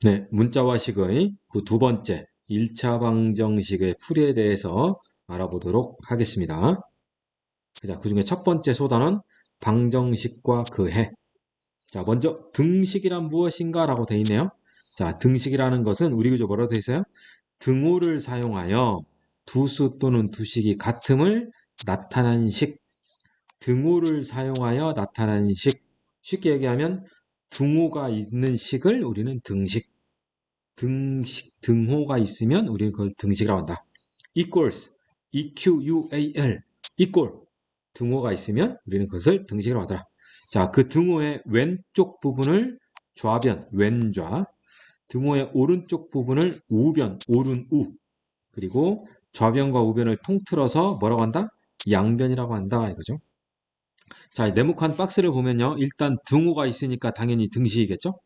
네, 문자화식의 그 두 번째 1차 방정식의 풀이에 대해서 알아보도록 하겠습니다. 자, 그 중에 첫 번째 소단은 방정식과 그해. 자, 먼저 등식이란 무엇인가 라고 되어 있네요. 자, 등식이라는 것은 우리 교재 뭐라고 되어 있어요? 등호를 사용하여 두수 또는 두식이 같음을 나타난 식. 등호를 사용하여 나타난 식. 쉽게 얘기하면 등호가 있는 식을 우리는 등호가 있으면 우리는 그걸 등식이라고 한다. equals, equal, equal. 등호가 있으면 우리는 그것을 등식이라고 하더라. 자, 그 등호의 왼쪽 부분을 좌변, 왼좌, 등호의 오른쪽 부분을 우변, 오른우, 그리고 좌변과 우변을 통틀어서 뭐라고 한다? 양변이라고 한다 이거죠. 자, 네모칸 박스를 보면요. 일단 등호가 있으니까 당연히 등식이겠죠?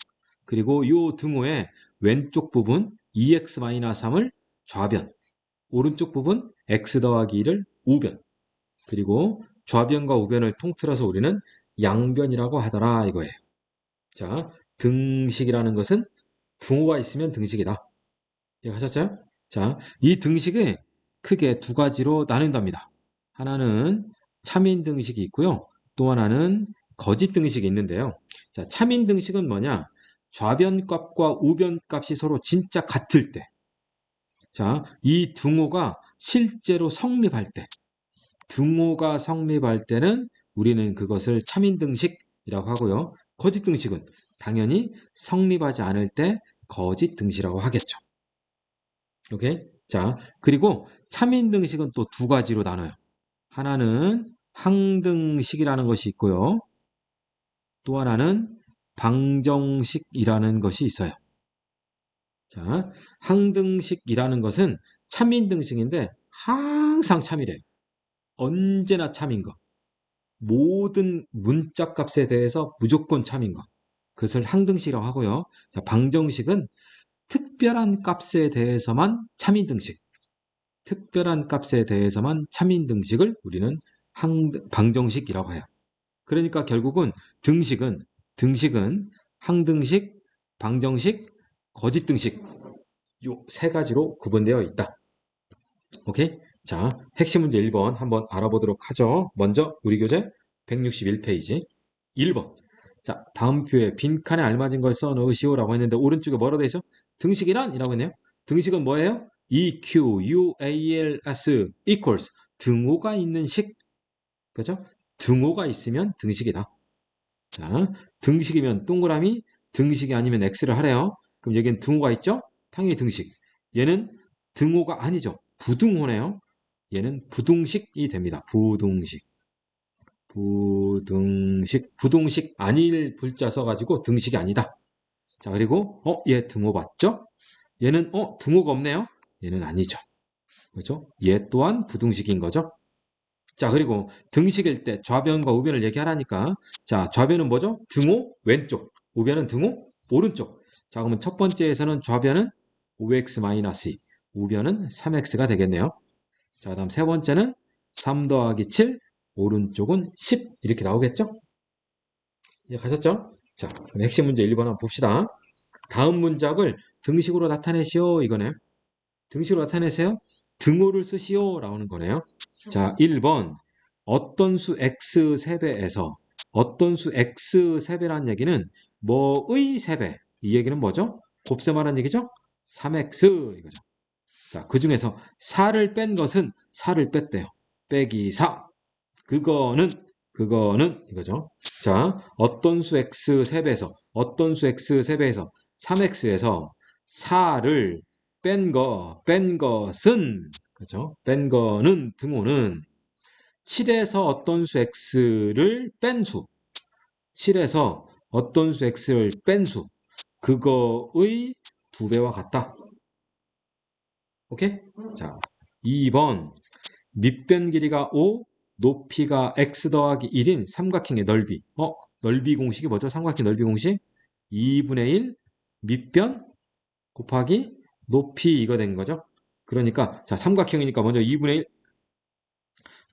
그리고 이 등호의 왼쪽 부분 2x-3을 좌변, 오른쪽 부분 x 더하기 1을 우변, 그리고 좌변과 우변을 통틀어서 우리는 양변이라고 하더라 이거예요. 자, 등식이라는 것은 등호가 있으면 등식이다. 이거 하셨죠? 자, 이 등식은 크게 두 가지로 나눈답니다. 하나는 참인 등식이 있고요. 또 하나는 거짓 등식이 있는데요. 자, 참인 등식은 뭐냐? 좌변값과 우변값이 서로 진짜 같을 때. 자, 이 등호가 실제로 성립할 때. 등호가 성립할 때는 우리는 그것을 참인 등식이라고 하고요. 거짓 등식은 당연히 성립하지 않을 때 거짓 등식이라고 하겠죠. 오케이? 자, 그리고 참인 등식은 또 두 가지로 나눠요. 하나는 항등식이라는 것이 있고요. 또 하나는 방정식이라는 것이 있어요. 자, 항등식이라는 것은 참인 등식인데 항상 참이래요. 언제나 참인 거. 모든 문자 값에 대해서 무조건 참인 거. 그것을 항등식이라고 하고요. 자, 방정식은 특별한 값에 대해서만 참인 등식. 특별한 값에 대해서만 참인 등식을 우리는 방정식이라고 해요. 그러니까 결국은 등식은 항등식, 방정식, 거짓 등식 요 세 가지로 구분되어 있다. 오케이? 자, 핵심 문제 1번 한번 알아보도록 하죠. 먼저 우리 교재 161페이지 1번. 자, 다음 표에 빈칸에 알맞은 걸 써 넣으시오라고 했는데 오른쪽에 뭐라고 되어 있어? 등식이란? 이라고 했네요. 등식은 뭐예요? equals equals 등호가 있는 식. 그죠? 등호가 있으면 등식이다. 자, 등식이면 동그라미, 등식이 아니면 x를 하래요. 그럼 여기는 등호가 있죠? 당연히 등식. 얘는 등호가 아니죠. 부등호네요. 얘는 부등식이 됩니다. 부등식. 부등식 아닐 불자 써가지고 등식이 아니다. 자, 그리고 얘 등호 봤죠? 얘는 등호가 없네요. 얘는 아니죠. 그죠? 얘 또한 부등식인 거죠. 자, 그리고 등식일 때 좌변과 우변을 얘기하라니까. 자, 좌변은 뭐죠? 등호 왼쪽. 우변은 등호 오른쪽. 자, 그러면 첫 번째에서는 좌변은 5x-2, 우변은 3x가 되겠네요. 자, 다음 세 번째는 3 더하기 7, 오른쪽은 10 이렇게 나오겠죠? 이해 가셨죠? 자, 그럼 핵심 문제 1번 한번 봅시다. 다음 문장을 등식으로 나타내시오 이거네요. 등식으로 나타내세요. 등호를 쓰시오 라는 거네요. 자, 1번 어떤 수 x 세배에서 어떤 수 x 세배라는 얘기는 뭐의 세배 이 얘기는 뭐죠? 곱셈 하라는 얘기죠? 3x 이거죠. 자, 그 중에서 4를 뺀 것은 4를 뺐대요. 빼기 4. 그거는 이거죠. 자, 어떤 수 x 세배에서 어떤 수 x 세배에서 3x에서 4를 뺀 것은 그죠? 뺀 거는 등호는 7에서 어떤 수 x를 뺀 수. 7에서 어떤 수 x를 뺀 수. 그거의 2배와 같다. 오케이? 자, 2번 밑변 길이가 5, 높이가 x 더하기 1인 삼각형의 넓이. 넓이 공식이 뭐죠? 삼각형 넓이 공식? 2분의 1 밑변 곱하기 높이 이거 된 거죠? 그러니까 자, 삼각형이니까 먼저 2분의 1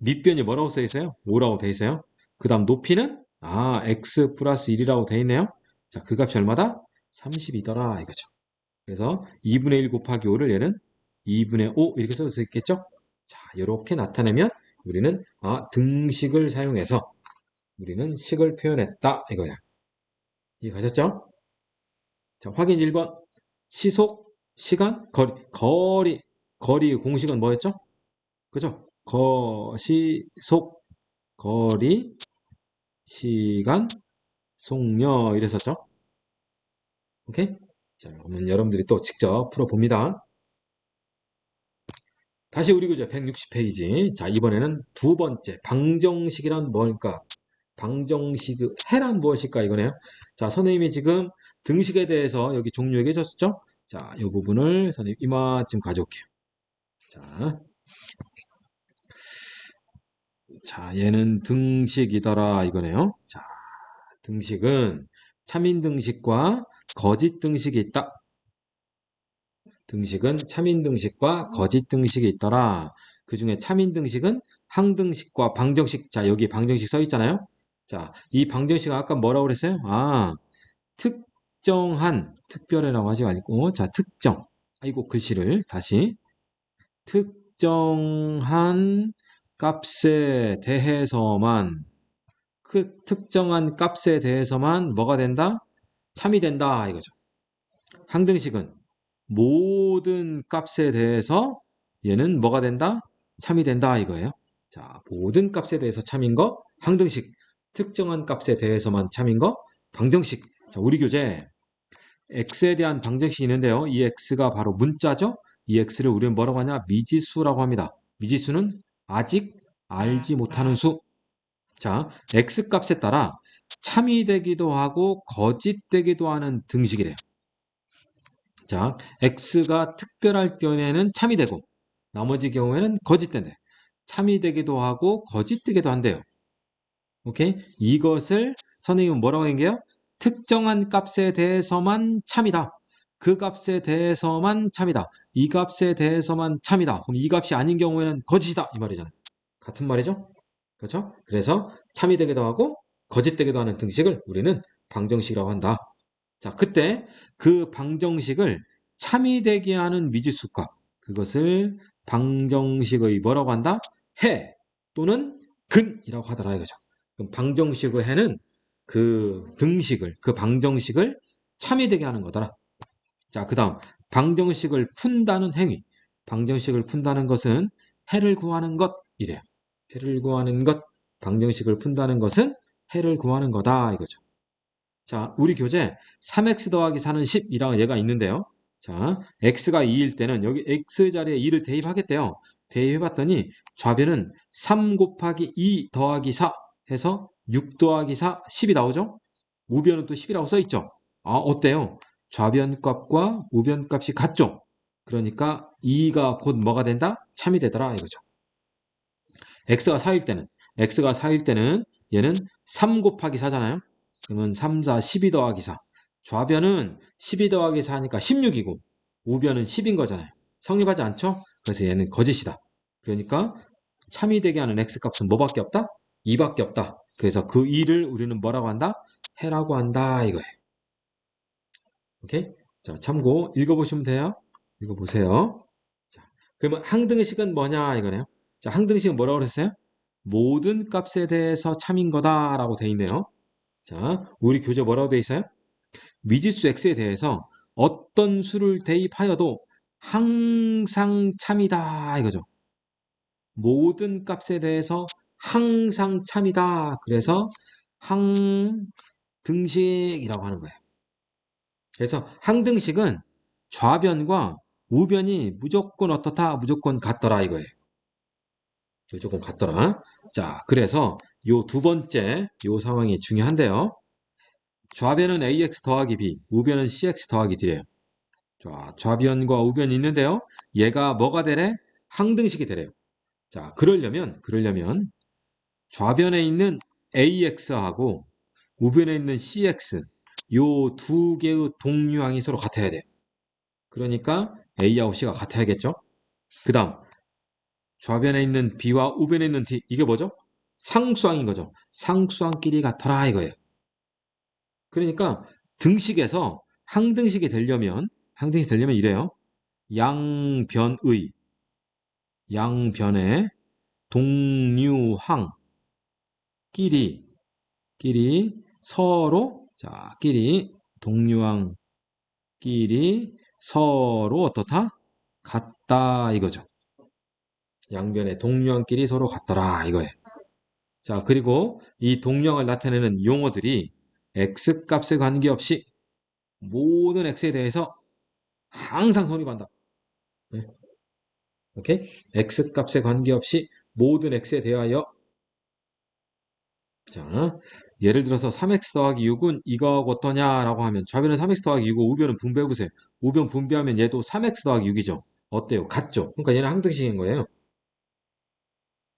밑변이 뭐라고 써 있어요? 5라고 돼 있어요. 그 다음 높이는 x 플러스 1이라고 돼 있네요. 자, 그 값이 얼마다? 30이더라 이거죠. 그래서 2분의 1 곱하기 5를 얘는 2분의 5 이렇게 써도 있겠죠? 자, 이렇게 나타내면 우리는 등식을 사용해서 우리는 식을 표현했다 이거야. 이해가셨죠? 자, 확인 1번. 시속, 시간, 거리 공식은 뭐였죠? 그죠? 시속, 거리, 시간, 속력 이랬었죠? 오케이? 자, 그러면 여러분들이 또 직접 풀어봅니다. 다시 우리 교재 160페이지. 자, 이번에는 두 번째, 방정식이란 뭘까? 방정식, 해란 무엇일까? 이거네요. 자, 선생님이 지금 등식에 대해서 여기 종류 얘기해 줬었죠? 자, 이 부분을 선생님 이마쯤 가져올게요. 자, 얘는 등식이더라 이거네요. 자, 등식은 참인 등식과 거짓 등식이 있다. 등식은 참인 등식과 거짓 등식이 있더라. 그 중에 참인 등식은 항등식과 방정식. 자, 여기 방정식 써 있잖아요. 자, 이 방정식은 아까 뭐라고 그랬어요? 특정한, 특별이라고 하지 말고, 자, 특정. 아이고, 글씨를 다시. 특정한 값에 대해서만, 그 특정한 값에 대해서만 뭐가 된다? 참이 된다. 이거죠. 항등식은 모든 값에 대해서 얘는 뭐가 된다? 참이 된다 이거예요. 자, 모든 값에 대해서 참인 거 항등식, 특정한 값에 대해서만 참인 거 방정식. 자, 우리 교재 x에 대한 방정식이 있는데요. 이 x가 바로 문자죠. 이 x를 우리는 뭐라고 하냐? 미지수라고 합니다. 미지수는 아직 알지 못하는 수. 자, x 값에 따라 참이 되기도 하고 거짓되기도 하는 등식이래요. 자, x가 특별할 경우에는 참이 되고 나머지 경우에는 거짓된대. 참이 되기도 하고 거짓되기도 한대요. 오케이? 이것을 선생님은 뭐라고 한게요? 특정한 값에 대해서만 참이다. 그 값에 대해서만 참이다. 이 값에 대해서만 참이다. 그럼 이 값이 아닌 경우에는 거짓이다. 이 말이잖아요. 같은 말이죠? 그렇죠? 그래서 참이 되기도 하고 거짓되기도 하는 등식을 우리는 방정식이라고 한다. 자, 그때 그 방정식을 참이 되게 하는 미지수값, 그것을 방정식의 뭐라고 한다? 해 또는 근이라고 하더라 이거죠. 그럼 방정식의 해는 그 등식을, 그 방정식을 참이 되게 하는 거더라. 자, 그 다음 방정식을 푼다는 행위. 방정식을 푼다는 것은 해를 구하는 것이래요. 해를 구하는 것, 방정식을 푼다는 것은 해를 구하는 거다 이거죠. 자, 우리 교재 3x 더하기 4는 10이라는 얘가 있는데요. 자, x가 2일 때는 여기 x 자리에 2를 대입하겠대요. 대입해봤더니 좌변은 3 곱하기 2 더하기 4 해서 6 더하기 4, 10이 나오죠? 우변은 또 10이라고 써있죠? 어때요? 좌변값과 우변값이 같죠? 그러니까 2가 곧 뭐가 된다? 참이 되더라 이거죠. x가 4일 때는 얘는 3 곱하기 4잖아요. 그러면 3, 4, 12 더하기 4. 좌변은 12 더하기 4니까 16이고 우변은 10인 거잖아요. 성립하지 않죠? 그래서 얘는 거짓이다. 그러니까 참이 되게 하는 x값은 뭐밖에 없다? 2밖에 없다. 그래서 그 2를 우리는 뭐라고 한다? 해라고 한다 이거예요. 오케이? 자, 참고 읽어보시면 돼요. 읽어보세요. 자, 그러면 항등식은 뭐냐 이거네요. 자, 항등식은 뭐라고 그랬어요? 모든 값에 대해서 참인 거다라고 돼 있네요. 자, 우리 교재 뭐라고 돼 있어요? 미지수 x에 대해서 어떤 수를 대입하여도 항상 참이다 이거죠. 모든 값에 대해서 항상 참이다. 그래서 항등식이라고 하는 거예요. 그래서 항등식은 좌변과 우변이 무조건 어떻다, 무조건 같더라 이거예요. 무조건 같더라. 자, 그래서 요 두 번째 요 상황이 중요한데요. 좌변은 ax 더하기 b, 우변은 cx 더하기 d래요. 자, 좌변과 우변이 있는데요. 얘가 뭐가 되래? 항등식이 되래요. 자, 그러려면 좌변에 있는 ax하고 우변에 있는 cx 요 두 개의 동류항이 서로 같아야 돼요. 그러니까 a하고 c가 같아야겠죠? 그 다음 좌변에 있는 b와 우변에 있는 d 이게 뭐죠? 상수항인 거죠. 상수항끼리 같아라 이거예요. 그러니까 등식에서 항등식이 되려면 항등식 되려면 이래요. 양변의 동류항 끼리 서로 동류항 끼리 서로 어떻다? 같다 이거죠. 양변의 동류항끼리 서로 같더라 이거예요. 자, 그리고 이 동류항을 나타내는 용어들이 x값에 관계없이 모든 x에 대해서 항상 성립한다. 네. 오케이? x값에 관계없이 모든 x에 대하여 자, 예를 들어서 3x 더하기 6은 이거하고 어떠냐라고 하면 좌변은 3x 더하기 6이고 우변은 분배해보세요. 우변 분배하면 얘도 3x 더하기 6이죠. 어때요? 같죠? 그러니까 얘는 항등식인 거예요.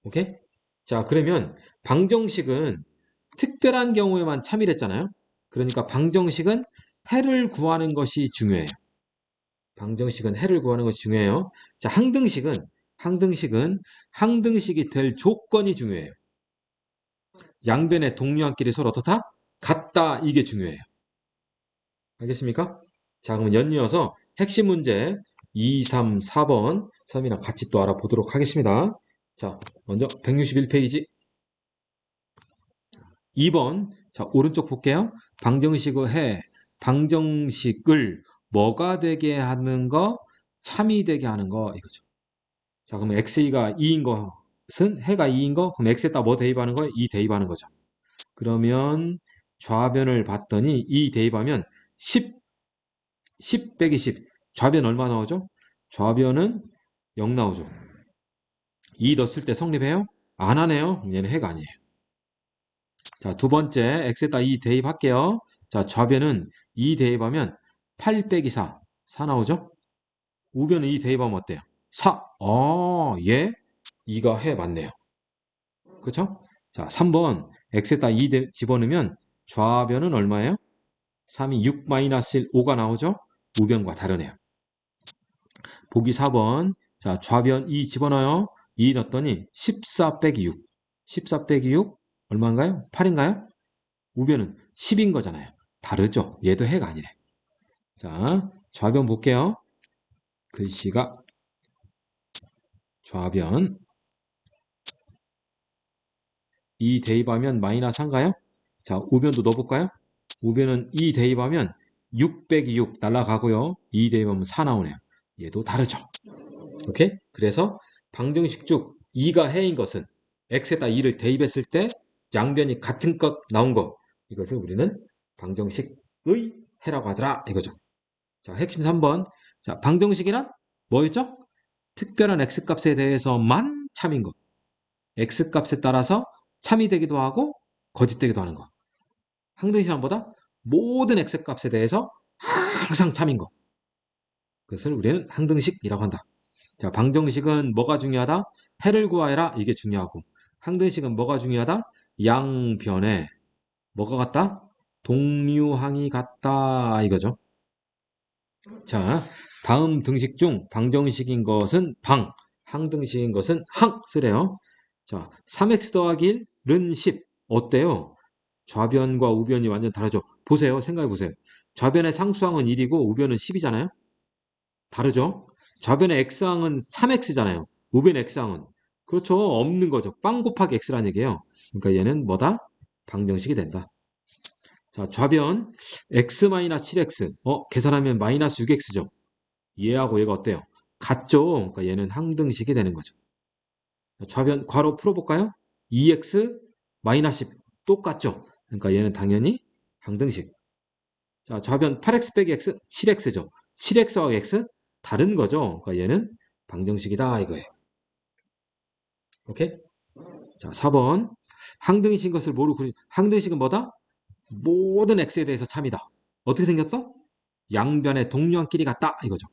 오케이? 자, 그러면 방정식은 특별한 경우에만 참이랬잖아요. 그러니까 방정식은 해를 구하는 것이 중요해요. 방정식은 해를 구하는 것이 중요해요. 자, 항등식은 항등식이 될 조건이 중요해요. 양변의 동류항끼리 서로 어떻다? 같다. 이게 중요해요. 알겠습니까? 자, 그럼 연이어서 핵심 문제 2, 3, 4번 선생님이랑 같이 또 알아보도록 하겠습니다. 자, 먼저 161페이지 2번. 자, 오른쪽 볼게요. 방정식을 뭐가 되게 하는 거? 참이 되게 하는 거 이거죠. 자, 그러면 x가 2인 것은 해가 2인 거? 그럼 x에다 뭐 대입하는 거예요? 2 대입하는 거죠. 그러면 좌변을 봤더니 2 대입하면 10 빼기 10. 좌변 얼마 나오죠? 좌변은 0 나오죠. 2 넣었을 때 성립해요? 안 하네요. 얘는 해가 아니에요. 자, 두 번째 x에다 2 대입할게요. 자, 좌변은 2 대입하면 8 빼기 4 나오죠? 우변은 2 대입하면 어때요? 4. 얘 2가 해 맞네요. 그쵸? 자, 3번 x에다 2 집어넣으면 좌변은 얼마예요? 3이 6 마이너스 1, 5가 나오죠? 우변과 다르네요. 보기 4번. 자, 좌변 2 집어넣어요. 2 넣었더니 14 빼기 6. 14 빼기 6 얼마인가요? 8인가요? 우변은 10인 거잖아요. 다르죠? 얘도 해가 아니네. 자, 좌변 볼게요. 글씨가 좌변 2 대입하면 마이너스 1인가요? 자, 우변도 넣어볼까요? 우변은 2 대입하면 6 빼기 6 날라가고요. 2 대입하면 4 나오네요. 얘도 다르죠? 오케이? 그래서 방정식 중 2가 해인 것은 x에다 2를 대입했을 때 양변이 같은 것 나온 거 이것을 우리는 방정식의 해라고 하더라 이거죠. 자, 핵심 3번. 자, 방정식이란 뭐였죠? 특별한 x값에 대해서만 참인 것. x값에 따라서 참이 되기도 하고 거짓되기도 하는 것. 항등식이란 보다 모든 x값에 대해서 항상 참인 것. 그것을 우리는 항등식이라고 한다. 자, 방정식은 뭐가 중요하다? 해를 구하여라. 이게 중요하고. 항등식은 뭐가 중요하다? 양변에 뭐가 같다? 동류항이 같다. 이거죠. 자, 다음 등식 중 방정식인 것은 방, 항등식인 것은 항 쓰래요. 자, 3x 더하기 1은 10. 어때요? 좌변과 우변이 완전 다르죠? 보세요. 생각해 보세요. 좌변의 상수항은 1이고 우변은 10이잖아요? 다르죠? 좌변의 x항은 3x잖아요. 우변의 x항은. 그렇죠. 없는 거죠. 빵 곱하기 x라는 얘기예요. 그러니까 얘는 뭐다? 방정식이 된다. 자, 좌변 x-7x. 계산하면 마이너스 6x죠. 얘하고 얘가 어때요? 같죠? 그러니까 얘는 항등식이 되는 거죠. 좌변 괄호 풀어볼까요? 2x 마이너스 10 똑같죠? 그러니까 얘는 당연히 항등식. 자, 좌변 8x 빼기 x 7x죠. 7x와 x 다른 거죠. 그러니까 얘는 방정식이다 이거예요. 오케이? 자, 4번. 항등식인 것을 모르고 항등식은 뭐다? 모든 x에 대해서 참이다. 어떻게 생겼다? 양변의 동류항끼리 같다 이거죠.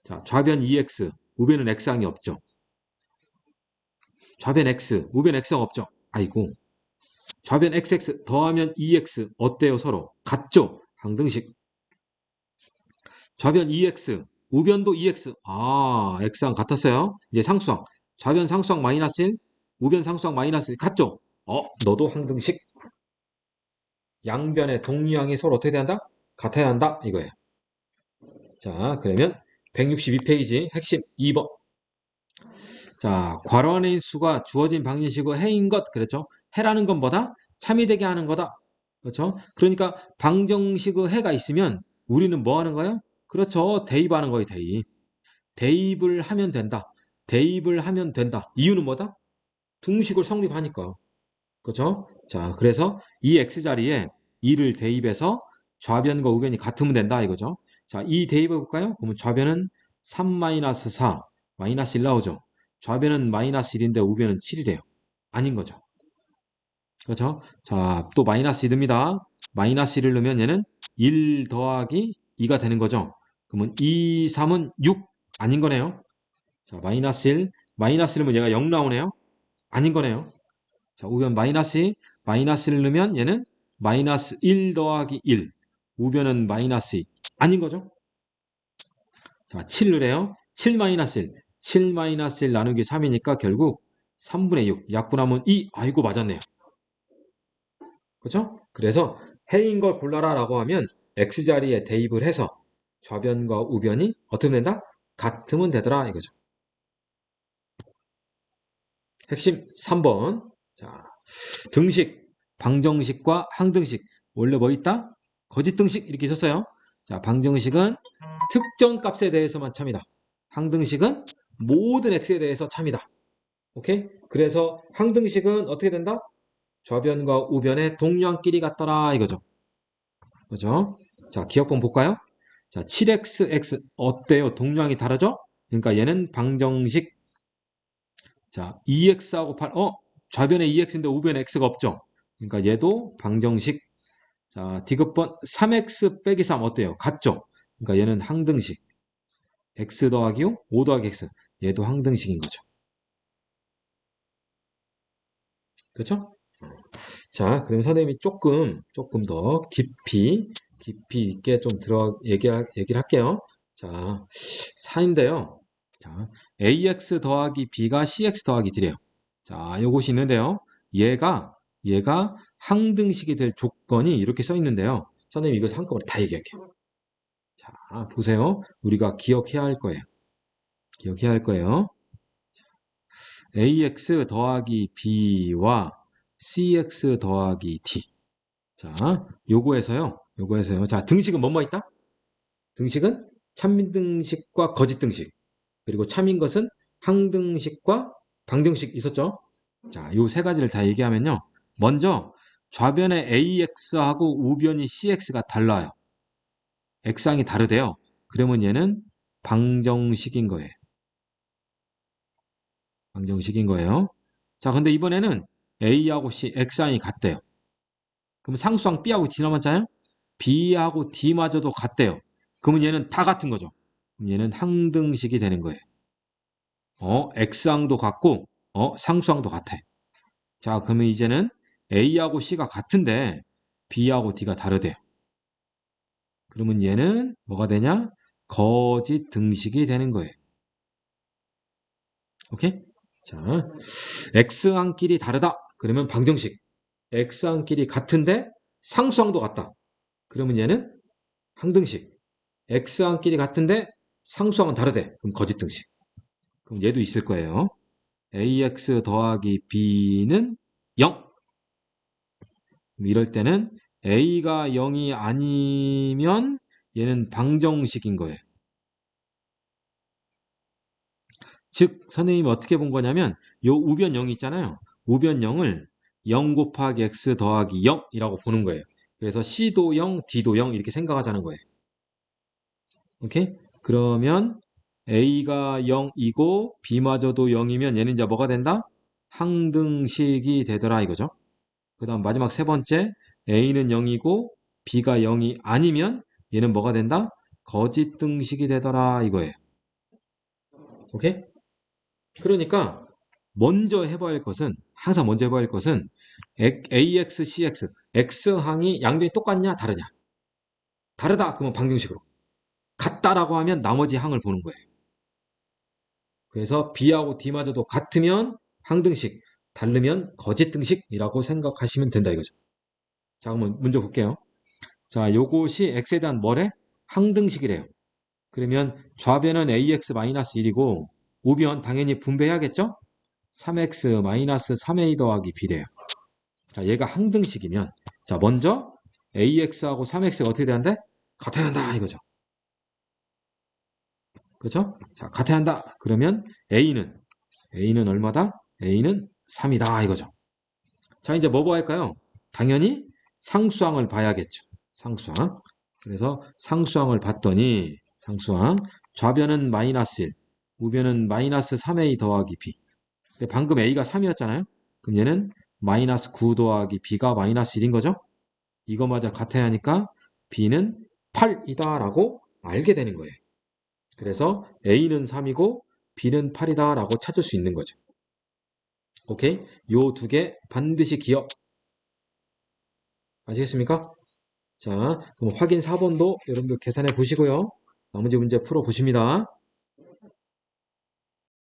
자, 좌변 2x, 우변은 x항이 없죠. 좌변 x, 우변 x항 없죠. 아이고. 좌변 xx 더하면 2x 어때요 서로? 같죠? 항등식. 좌변 2x, 우변도 2x. x항 같았어요. 이제 상수항. 좌변 상수항 마이너스 1, 우변 상수항 마이너스 1 같죠? 너도 항등식. 양변의 동류항이 서로 어떻게 돼야 한다? 같아야 한다 이거예요. 자, 그러면 162페이지 핵심 2번. 자, 괄호 안에 수가 주어진 방정식의 해인 것. 그렇죠? 해라는 건 뭐다? 참이 되게 하는 거다. 그렇죠? 그러니까 방정식의 해가 있으면 우리는 뭐 하는 거예요? 그렇죠. 대입하는 거예요, 대입. 대입을 하면 된다. 대입을 하면 된다. 이유는 뭐다? 등식을 성립하니까. 그렇죠? 자, 그래서 이 x자리에 2를 대입해서 좌변과 우변이 같으면 된다 이거죠. 자, 이 대입해 볼까요? 그러면 좌변은 3-4 마이너스 1 나오죠. 좌변은 마이너스 1인데 우변은 7이래요. 아닌 거죠. 그렇죠? 자, 또 마이너스 2듭니다. 마이너스 1을 넣으면 얘는 1 더하기 2가 되는 거죠. 그러면 2, 3은 6 아닌 거네요. 자, 마이너스 1, 마이너스 1은 얘가 0 나오네요. 아닌 거네요. 자, 우변 마이너스를 넣으면 얘는 마이너스 1 더하기 1. 우변은 마이너스 2. 아닌 거죠? 자, 7 넣으래요. 7 마이너스 1. 7 마이너스 1 나누기 3이니까 결국 3분의 6. 약분하면 2. 아이고, 맞았네요. 그렇죠? 그래서 해인 걸 골라라 라고 하면 x자리에 대입을 해서 좌변과 우변이 어떻게 된다? 같으면 되더라 이거죠. 핵심 3번. 자, 등식, 방정식과 항등식. 원래 뭐 있다? 거짓 등식 이렇게 있었어요. 자, 방정식은 특정 값에 대해서만 참이다. 항등식은 모든 x에 대해서 참이다. 오케이? 그래서 항등식은 어떻게 된다? 좌변과 우변의 동류한끼리 같더라 이거죠. 그죠? 자, 기억본 볼까요? 자, 7xx 어때요? 동류항이 다르죠? 그러니까 얘는 방정식. 자, 2x하고 8, 좌변에 2x인데 우변에 x가 없죠? 그러니까 얘도 방정식. 자, 디귿번 3x 빼기 3 어때요? 같죠? 그러니까 얘는 항등식. x 더하기 5 더하기 x. 얘도 항등식인 거죠. 그렇죠? 자, 그럼 선생님이 조금 더 깊이 있게 좀 얘기를 할게요. 자, 4인데요. 자, ax 더하기 b가 cx 더하기 d래요. 자, 요것이 있는데요. 얘가 항등식이 될 조건이 이렇게 써 있는데요. 선생님 이거 한꺼번에 다 얘기할게요. 자, 보세요. 우리가 기억해야 할 거예요. 기억해야 할 거예요. ax 더하기 b와 cx 더하기 d. 자, 요거에서요. 자, 등식은 뭐뭐 있다? 등식은 참등식과 거짓등식. 그리고 참인 것은 항등식과 방등식 있었죠? 자, 요 세 가지를 다 얘기하면요. 먼저 좌변의 AX하고 우변이 CX가 달라요. X항이 다르대요. 그러면 얘는 방정식인 거예요. 방정식인 거예요. 자, 근데 이번에는 A하고 C, X항이 같대요. 그럼 상수항 B하고 D 남았잖아요? B하고 D마저도 같대요. 그러면 얘는 다 같은 거죠. 그럼 얘는 항등식이 되는 거예요. X항도 같고, 상수항도 같아. 자, 그러면 이제는 A하고 C가 같은데 B하고 D가 다르대요. 그러면 얘는 뭐가 되냐? 거짓 등식이 되는 거예요. 오케이? 자, X항끼리 다르다. 그러면 방정식. X항끼리 같은데 상수항도 같다. 그러면 얘는 항등식. X항끼리 같은데 상수항은 다르대. 그럼 거짓 등식. 그럼 얘도 있을 거예요. AX 더하기 B는 0. 이럴 때는 A가 0이 아니면 얘는 방정식인 거예요. 즉 선생님이 어떻게 본 거냐면 요 우변 0이 있잖아요. 우변 0을 0 곱하기 x 더하기 0이라고 보는 거예요. 그래서 C도 0, D도 0 이렇게 생각하자는 거예요. 오케이? 그러면 A가 0이고 B마저도 0이면 얘는 이제 뭐가 된다? 항등식이 되더라 이거죠. 그 다음 마지막 세 번째 A는 0이고 B가 0이 아니면 얘는 뭐가 된다? 거짓 등식이 되더라 이거예요. 오케이? 그러니까 항상 먼저 해봐야 할 것은 AX, CX, X항이 양변이 똑같냐 다르냐. 다르다 그러면 방정식으로. 같다라고 하면 나머지 항을 보는 거예요. 그래서 B하고 D마저도 같으면 항등식, 다르면 거짓등식이라고 생각하시면 된다 이거죠. 자, 그러면 문제 볼게요. 자, 요것이 X에 대한 뭐래? 항등식이래요. 그러면 좌변은 ax-1이고 우변 당연히 분배해야겠죠? 3x-3a 더하기 b래요. 자, 얘가 항등식이면 자, 먼저 ax하고 3x가 어떻게 돼야 돼? 같아야 한다 이거죠. 그죠? 자, 같아야 한다. 그러면 a는 얼마다? a는 3이다 이거죠. 자, 이제 뭐 할까요? 당연히 상수항을 봐야겠죠. 상수항. 그래서 상수항을 봤더니 상수항 좌변은 마이너스 1, 우변은 마이너스 3a 더하기 b. 근데 방금 a가 3이었잖아요. 그럼 얘는 마이너스 9 더하기 b가 마이너스 1인 거죠. 이거마저 같아야 하니까 b는 8이다 라고 알게 되는 거예요. 그래서 a는 3이고 b는 8이다 라고 찾을 수 있는 거죠. 오케이? 요 두 개 반드시 기억. 아시겠습니까? 자, 그럼 확인 4번도 여러분들 계산해 보시고요. 나머지 문제 풀어 보십니다.